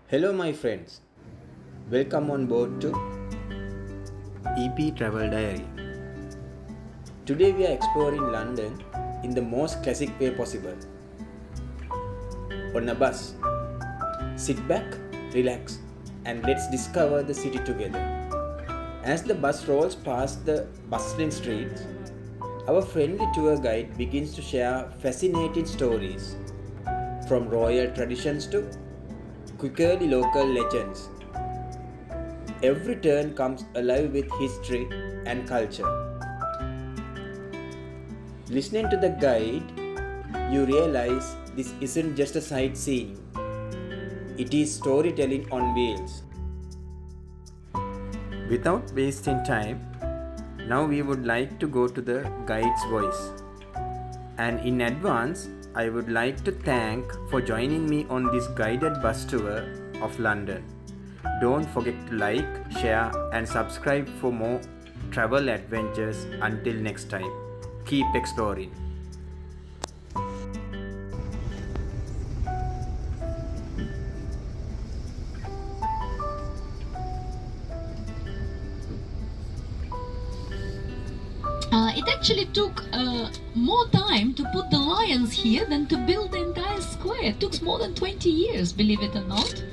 Hello, my friends. Welcome on board to EP Travel Diary. Today we are exploring London in the most classic way possible. On a bus. Sit back, relax, and let's discover the city together. As the bus rolls past the bustling streets, our friendly tour guide begins to share fascinating stories, from royal traditions to quirky local legends. Every turn comes alive with history and culture. Listening to the guide, you realize this isn't just a sightseeing, it is storytelling on wheels. Without wasting time, now we would like to go to the guide's voice. And in advance, I would like to thank for joining me on this guided bus tour of London. Don't forget to like, share and subscribe for more travel adventures. Until next time, keep exploring. It actually took more time to put the lions here than to build the entire square. It took more than 20 years, believe it or not.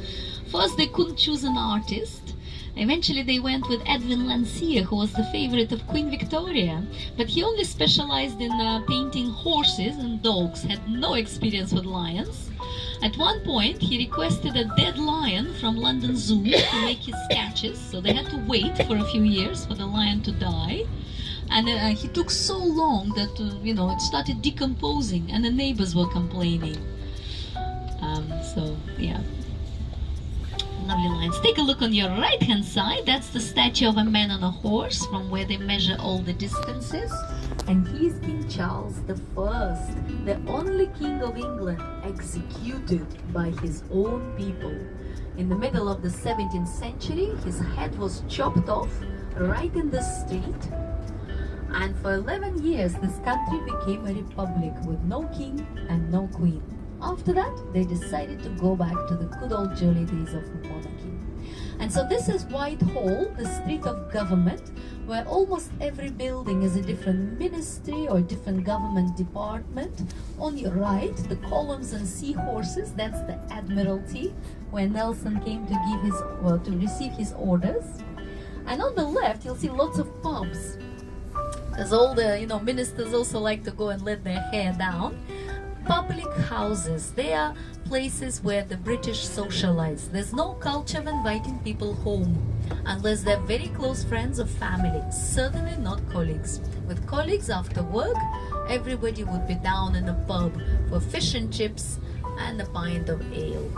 First, they couldn't choose an artist. Eventually, they went with Edwin Landseer, who was the favorite of Queen Victoria. But he only specialized in painting horses and dogs, had no experience with lions. At one point, he requested a dead lion from London Zoo to make his sketches, so they had to wait for a few years for the lion to die. And he took so long that, it started decomposing and the neighbors were complaining. Lovely lions. Take a look on your right hand side. That's the statue of a man on a horse from where they measure all the distances. And he is King Charles the First, the only king of England executed by his own people. In the middle of the 17th century, his head was chopped off right in the street. And for 11 years, this country became a republic with no king and no queen. After that, they decided to go back to the good old jolly days of monarchy. And so this is Whitehall, the street of government, where almost every building is a different ministry or different government department. On your right, the columns and seahorses, that's the Admiralty, where Nelson came to receive his orders. And on the left, you'll see lots of pubs. As all the ministers also like to go and let their hair down. Public houses, they are places where the British socialize. There's no culture of inviting people home unless they're very close friends or family, certainly not colleagues. With colleagues after work, everybody would be down in a pub for fish and chips and a pint of ale.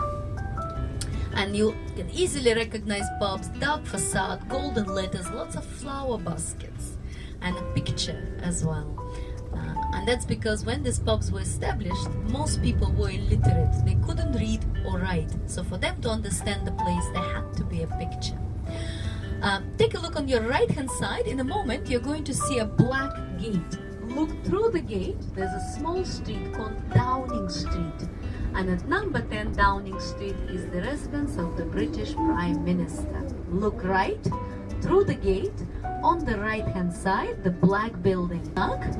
And you can easily recognize pubs, dark facade, golden letters, lots of flower baskets, and a picture as well. And that's because when these pubs were established, most people were illiterate. They couldn't read or write. So for them to understand the place, there had to be a picture. Take a look on your right hand side. In a moment, you're going to see a black gate. Look through the gate. There's a small street called Downing Street. And at number 10 Downing Street is the residence of the British Prime Minister. Look right through the gate. On the right hand side, the black building.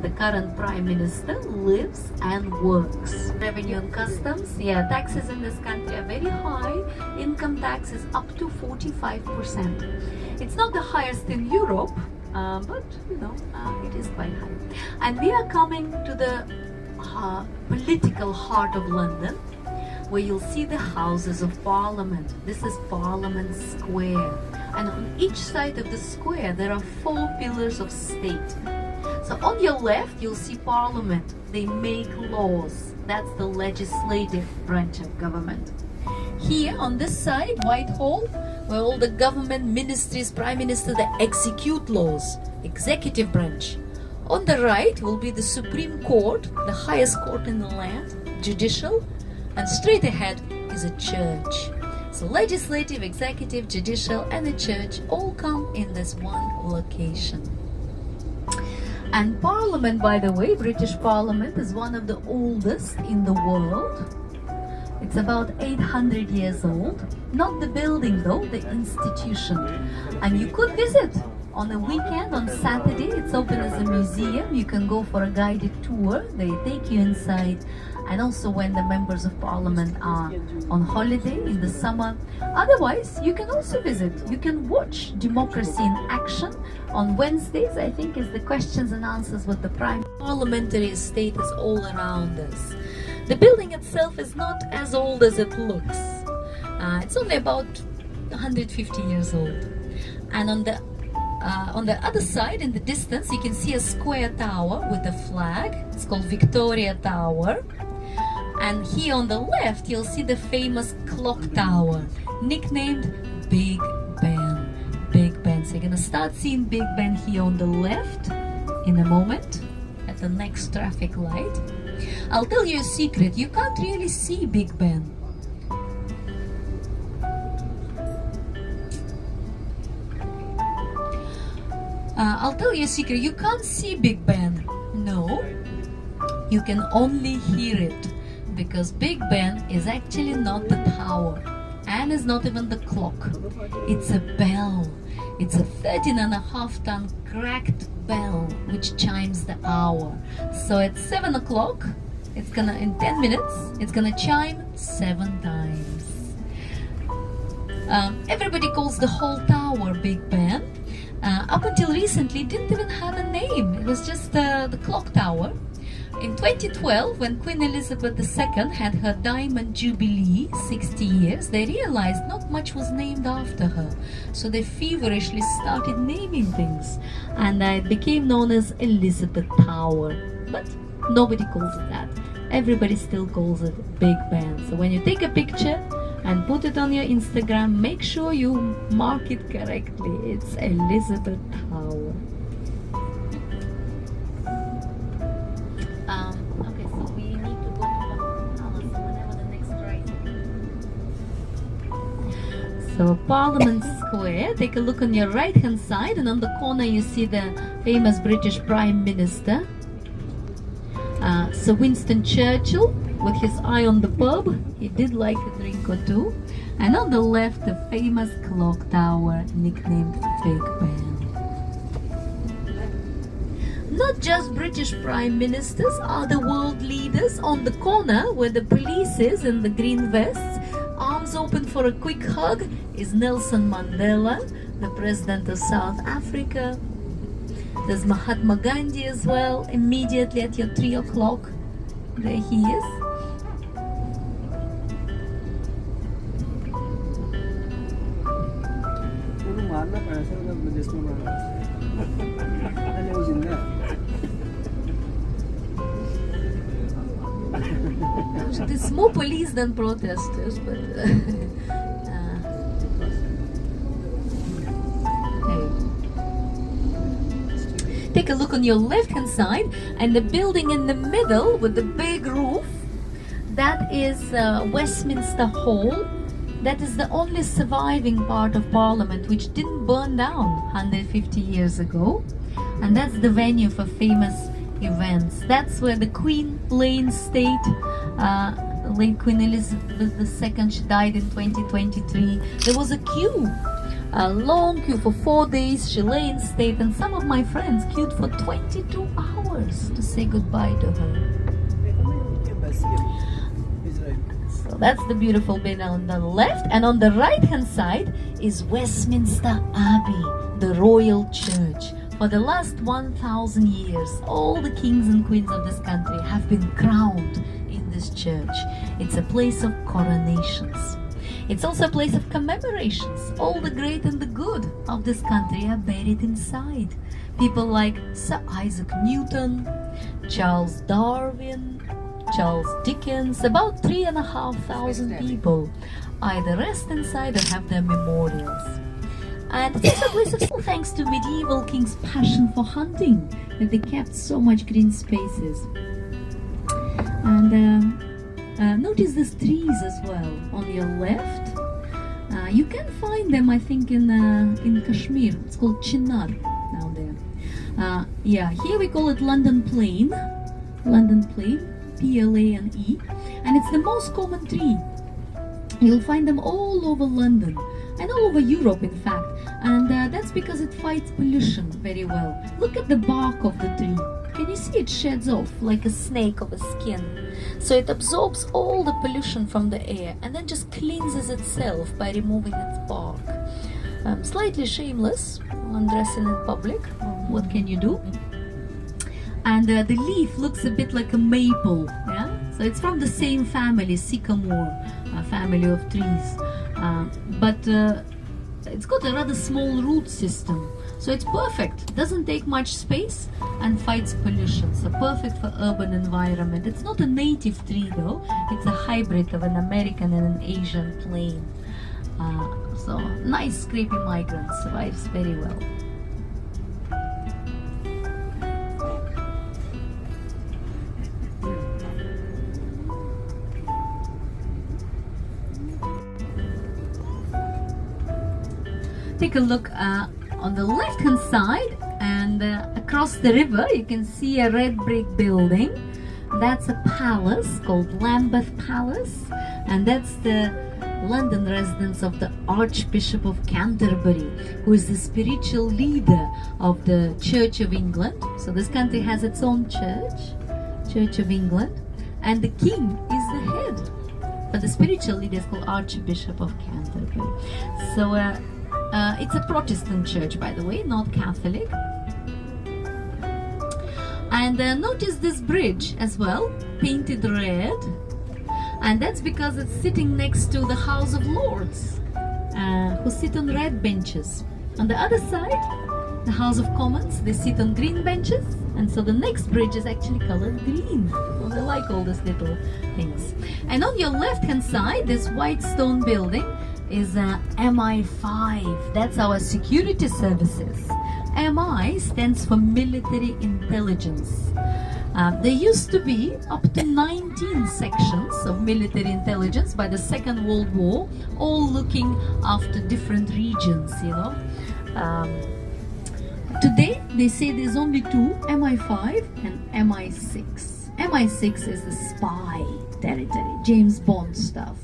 The current Prime Minister lives and works. Revenue and customs, taxes in this country are very high. Income tax is up to 45%. It's not the highest in Europe, but it is quite high. And we are coming to the political heart of London, where you'll see the Houses of Parliament. This is Parliament Square. And on each side of the square, there are 4 pillars of state. So on your left, you'll see Parliament. They make laws. That's the legislative branch of government. Here on this side, Whitehall, where all the government ministries, prime minister, they execute laws. Executive branch. On the right will be the Supreme Court, the highest court in the land, judicial, and straight ahead is a church. So legislative, executive, judicial, and the church all come in this one location. And Parliament, by the way, British Parliament is one of the oldest in the world. It's about 800 years old. Not the building though, the institution. And you could visit on a weekend, on Saturday. It's open as a museum. You can go for a guided tour. They take you inside. And also when the members of parliament are on holiday in the summer. Otherwise, you can also visit. You can watch democracy in action. On Wednesdays, I think, is the questions and answers with the prime. Parliamentary estate is all around us. The building itself is not as old as it looks. It's only about 150 years old. And on the other side, in the distance, you can see a square tower with a flag. It's called Victoria Tower. And here on the left, you'll see the famous clock tower, nicknamed Big Ben. Big Ben. So you're gonna start seeing Big Ben here on the left in a moment, at the next traffic light. I'll tell you a secret, you can't really see Big Ben. I'll tell you a secret, you can't see Big Ben. No, you can only hear it. Because Big Ben is actually not the tower and is not even the clock. It's a bell. It's a 13.5-ton cracked bell which chimes the hour. So at 7 o'clock, it's gonna, in 10 minutes, it's gonna chime 7 times. Everybody calls the whole tower Big Ben. Up until recently, it didn't even have a name. It was just the clock tower. In 2012, when Queen Elizabeth II had her Diamond Jubilee, 60 years, they realized not much was named after her. So they feverishly started naming things. And it became known as Elizabeth Tower. But nobody calls it that. Everybody still calls it Big Ben. So when you take a picture and put it on your Instagram, make sure you mark it correctly. It's Elizabeth Tower. So Parliament Square, take a look on your right hand side, and on the corner you see the famous British Prime Minister, Sir Winston Churchill, with his eye on the pub. He did like a drink or two. And on the left, the famous clock tower nicknamed Big Ben. Not just British Prime Ministers are the world leaders. On the corner where the police is in the green vests, arms open for a quick hug, is Nelson Mandela, the President of South Africa. There's Mahatma Gandhi as well, immediately at your 3 o'clock. There he is. There's more police than protesters, but take a look on your left hand side, and the building in the middle with the big roof, that is Westminster Hall. That is the only surviving part of Parliament which didn't burn down 150 years ago, and that's the venue for famous events. That's where the Queen lay in state. Late Queen Elizabeth II, she died in 2023. There was a queue, a long queue for 4 days. She lay in state, and some of my friends queued for 22 hours to say goodbye to her. So that's the beautiful bit on the left, and on the right hand side is Westminster Abbey, the royal church. For the last 1,000 years, all the kings and queens of this country have been crowned in this church. It's a place of coronations. It's also a place of commemorations. All the great and the good of this country are buried inside. People like Sir Isaac Newton, Charles Darwin, Charles Dickens, about 3,500 people either rest inside or have their memorials. And it's a place of, thanks to medieval kings' passion for hunting, that they kept so much green spaces. And notice these trees as well on your left. You can find them, I think, in Kashmir. It's called Chinar down there. Yeah, here we call it London Plane. London Plane, Plane, and it's the most common tree You'll find them all over London and all over Europe, in fact, and that's because it fights pollution very well. Look at the bark of the tree. Can you see it sheds off like a snake of a skin? So it absorbs all the pollution from the air and then just cleanses itself by removing its bark. Slightly shameless, undressing in public. What can you do? And the leaf looks a bit like a maple, yeah? So it's from the same family, sycamore, family of trees. But it's got a rather small root system. So it's perfect, doesn't take much space and fights pollution. So perfect for urban environment. It's not a native tree though, it's a hybrid of an American and an Asian plane. So nice scrapy migrant, survives very well. Take a look on the left hand side, and across the river you can see a red brick building. That's a palace called Lambeth Palace, and that's the London residence of the Archbishop of Canterbury, who is the spiritual leader of the Church of England. So this country has its own church, Church of England, and the king is the head. But the spiritual leader is called Archbishop of Canterbury. So it's a Protestant church, by the way, not Catholic. And notice this bridge as well, painted red. And that's because it's sitting next to the House of Lords, who sit on red benches. On the other side, the House of Commons, they sit on green benches. And so the next bridge is actually colored green. Well, I like all these little things. And on your left-hand side, this white stone building is MI5. That's our security services. MI stands for military intelligence. There used to be up to 19 sections of military intelligence by the Second World War, all looking after different regions, you know. Today, they say there's only two, MI5 and MI6. MI6 is the spy territory, James Bond stuff.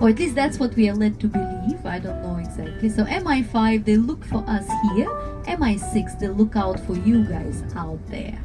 Or at least that's what we are led to believe. I don't know exactly. So MI5, they look for us here. MI6, they look out for you guys out there.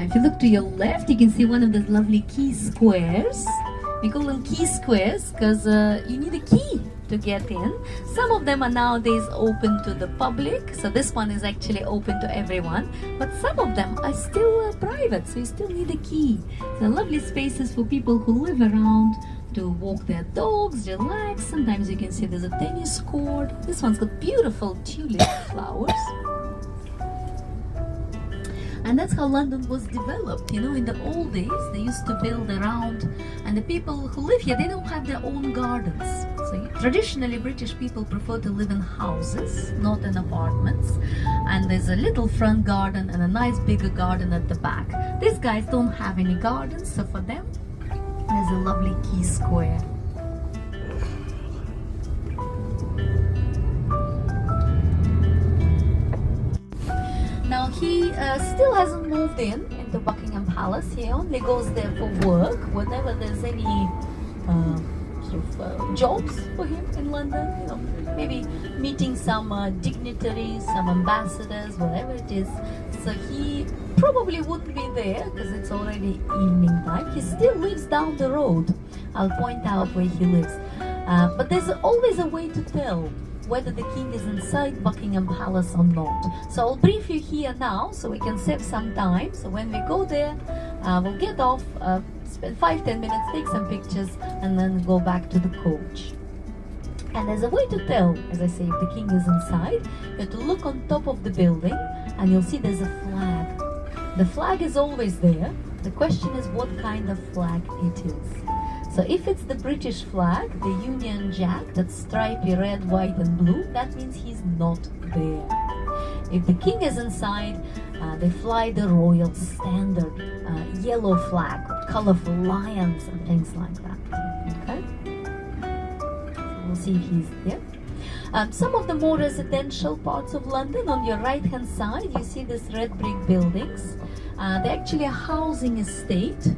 If you look to your left, you can see one of those lovely key squares. We call them key squares because you need a key to get in. Some of them are nowadays open to the public, so this one is actually open to everyone, but some of them are still private, so you still need a key. So lovely spaces for people who live around to walk their dogs, relax. Sometimes you can see there's a tennis court. This one's got beautiful tulip flowers. And that's how London was developed. You know, in the old days, they used to build around, and the people who live here, they don't have their own gardens. So traditionally, British people prefer to live in houses, not in apartments. And there's a little front garden and a nice bigger garden at the back. These guys don't have any gardens, so for them, there's a lovely key square. Now he still hasn't moved into Buckingham Palace. He only goes there for work whenever there's any jobs for him in London. You know, maybe meeting some dignitaries, some ambassadors, whatever it is. So he probably wouldn't be there because it's already evening time. He still lives down the road. I'll point out where he lives. But there's always a way to tell whether the king is inside Buckingham Palace or not. So I'll brief you here now so we can save some time. So when we go there, we'll get off, spend 5-10 minutes, take some pictures, and then go back to the coach. And there's a way to tell, as I say, if the king is inside. You have to look on top of the building, and you'll see there's a flag. The flag is always there. The question is what kind of flag it is. So if it's the British flag, the Union Jack, that's stripy red, white and blue, that means he's not there. If the king is inside, they fly the royal standard yellow flag with colorful lions and things like that. Okay? So we'll see if he's there. Some of the more residential parts of London, on your right hand side, you see these red brick buildings. They're actually a housing estate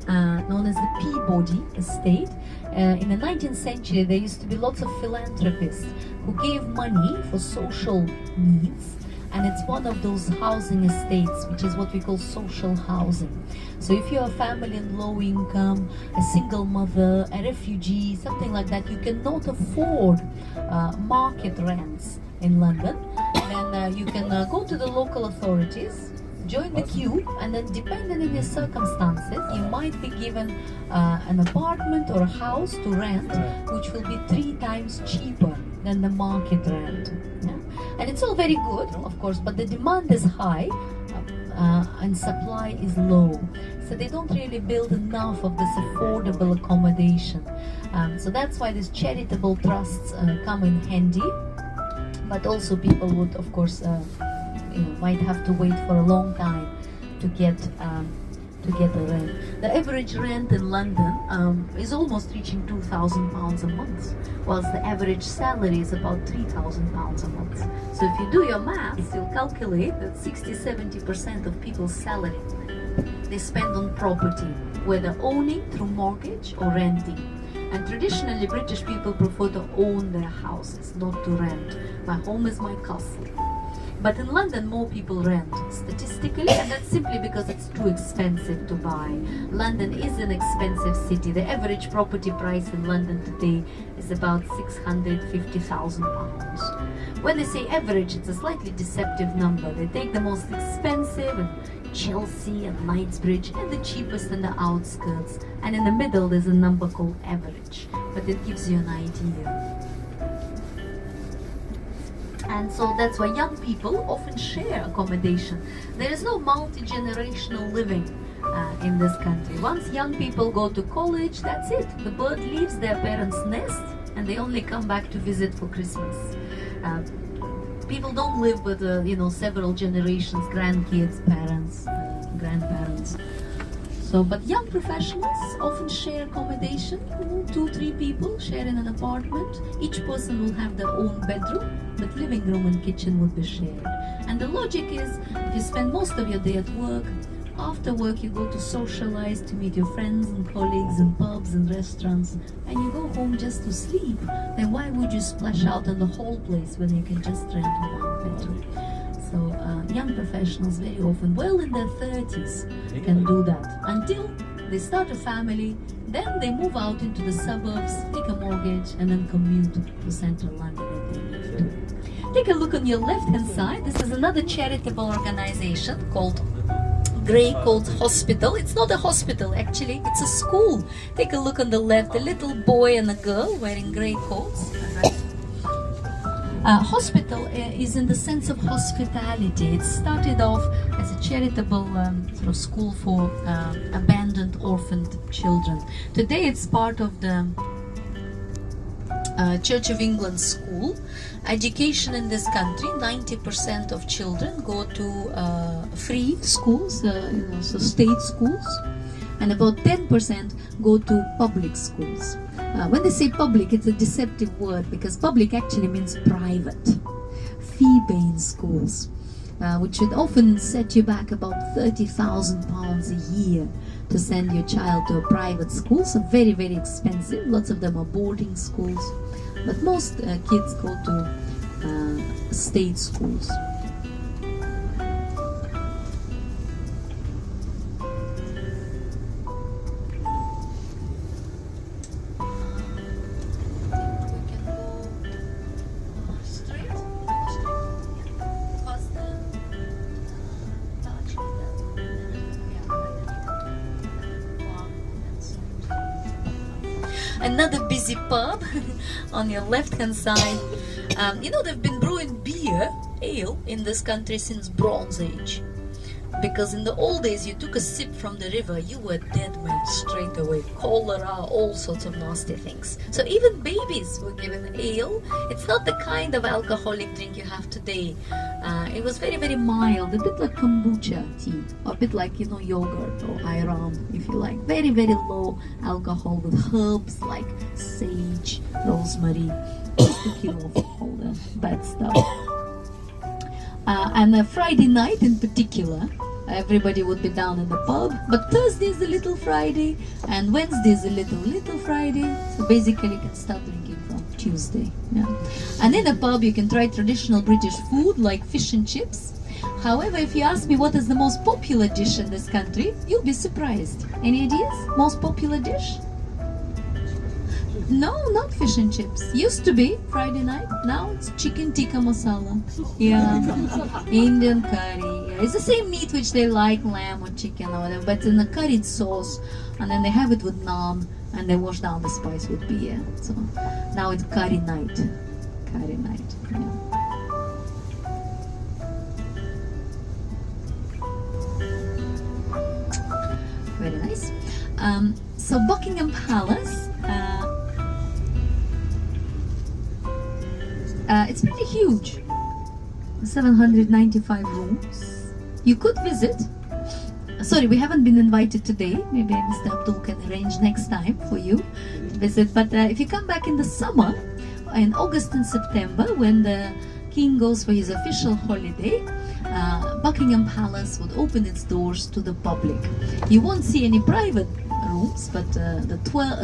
known as the Peabody Estate. In the 19th century, there used to be lots of philanthropists who gave money for social needs, and it's one of those housing estates, which is what we call social housing. So if you're a family in low income, a single mother, a refugee, something like that, you cannot afford market rents in London, then you can go to the local authorities, join the queue, and then depending on your circumstances, you might be given an apartment or a house to rent, which will be 3 times cheaper than the market rent. Yeah? And it's all very good, of course, but the demand is high and supply is low. So they don't really build enough of this affordable accommodation. So that's why these charitable trusts come in handy. But also people would, of course, might have to wait for a long time to get the rent. The average rent in London is almost reaching £2,000 a month, whilst the average salary is about £3,000 a month. So if you do your maths, you'll calculate that 60-70% of people's salary they spend on property, whether owning through mortgage or renting. And traditionally, British people prefer to own their houses, not to rent. My home is my castle. But in London, more people rent, statistically, and that's simply because it's too expensive to buy. London is an expensive city. The average property price in London today is about £650,000. When they say average, it's a slightly deceptive number. They take the most expensive and Chelsea and Knightsbridge and the cheapest in the outskirts, and in the middle there's a number called average, but it gives you an idea. And so that's why young people often share accommodation. There is no multi-generational living in this country. Once young people go to college, that's it. The bird leaves their parents' nest and they only come back to visit for Christmas. People don't live with several generations, grandkids, parents, grandparents. So, but young professionals often share accommodation. 2-3 people share in an apartment. Each person will have their own bedroom, but living room and kitchen would be shared. And the logic is, if you spend most of your day at work, after work you go to socialize, to meet your friends and colleagues in pubs and restaurants, and you go home just to sleep, then why would you splash out on the whole place when you can just rent one bedroom? So young professionals very often, well in their 30s, can do that until they start a family, then they move out into the suburbs, take a mortgage, and then commute to central London if they need to. Take a look on your left-hand side. This is another charitable organization called Grey Coat Hospital. It's not a hospital, actually, it's a school. Take a look on the left, a little boy and a girl wearing grey coats. Hospital is in the sense of hospitality. It started off as a charitable sort of school for abandoned, orphaned children. Today it's part of the Church of England school. Education in this country, 90% of children go to free schools, so state schools, and about 10% go to public schools. When they say public, it's a deceptive word because public actually means private, fee-paying schools, which should often set you back about £30,000 a year to send your child to a private school. So very, very expensive. Lots of them are boarding schools, but most kids go to state schools. Another busy pub on your left-hand side. They've been brewing ale in this country since Bronze Age. because in the old days you took a sip from the river, you were dead man straight away. Cholera, all sorts of nasty things. So even babies were given ale. It's not the kind of alcoholic drink you have today. It was very, very mild, a bit like kombucha tea, or a bit like, you know, yogurt or ayran, if you like. Very, very low alcohol with herbs like sage, rosemary, just to kill off all the bad stuff. And a Friday night in particular, everybody would be down in the pub, but Thursday is a little Friday and Wednesday is a little Friday, so basically you can start drinking from Tuesday. Yeah. And in a pub you can try traditional British food like fish and chips. However, if you ask me what is the most popular dish in this country, you'll be surprised. Any ideas? Most popular dish? No, not fish and chips. Used to be Friday night. Now it's chicken tikka masala. Yeah, Indian curry. Yeah. It's the same meat which they like, lamb or chicken or whatever, but in a curried sauce, and then they have it with naan, and they wash down the spice with beer. So now it's curry night. Curry night. Yeah. Very nice. So Buckingham Palace. It's pretty huge, 795 rooms. You could visit. Sorry, we haven't been invited today. Maybe Mr. Abdul can arrange next time for you to visit. But if you come back in the summer, in August and September, when the king goes for his official holiday, Buckingham Palace would open its doors to the public. You won't see any private rooms, but the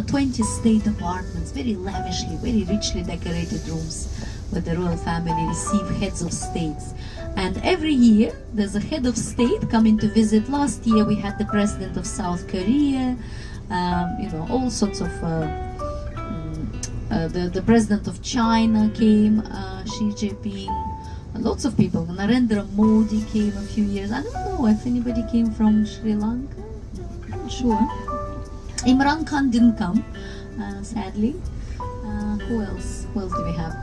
20 state apartments, very lavishly, very richly decorated rooms, where the royal family receive heads of states. And every year there's a head of state coming to visit. Last year we had the president of South Korea, you know, all sorts of the president of China came, Xi Jinping, lots of people. Narendra Modi came a few years. I don't know if anybody came from Sri Lanka. Not sure. Imran Khan didn't come, sadly. Who else? Who else do we have?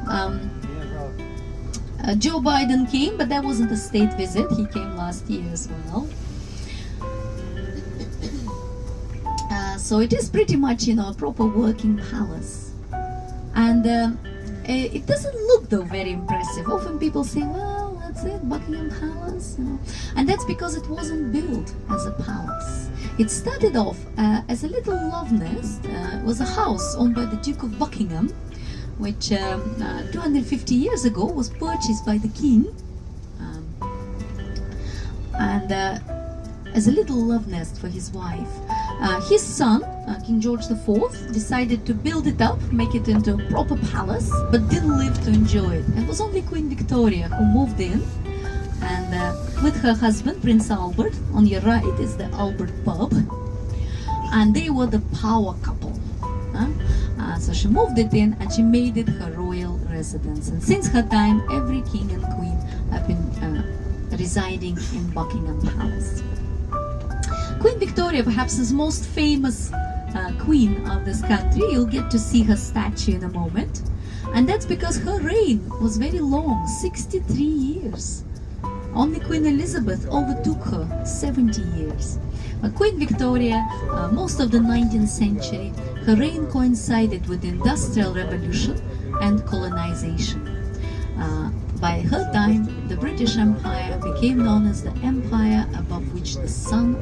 Joe Biden came, but that wasn't a state visit. He came last year as well. So it is pretty much, you know, a proper working palace. And it doesn't look, though, very impressive. Often people say, well, that's it, Buckingham Palace, you know. And that's because it wasn't built as a palace. It started off as a little love nest. It was a house owned by the Duke of Buckingham, which 250 years ago was purchased by the king. And as a little love nest for his wife. His son, King George IV, decided to build it up, make it into a proper palace, but didn't live to enjoy it. It was only Queen Victoria who moved in, and with her husband, Prince Albert. On your right is the Albert pub, and they were the power couple. So she moved it in and she made it her royal residence. And since her time, every king and queen have been residing in Buckingham Palace. Queen Victoria, perhaps is most famous queen of this country. You'll get to see her statue in a moment. And that's because her reign was very long, 63 years. Only Queen Elizabeth overtook her, 70 years. Queen Victoria, most of the 19th century, her reign coincided with the Industrial Revolution and colonization. By her time, the British Empire became known as the empire above which the sun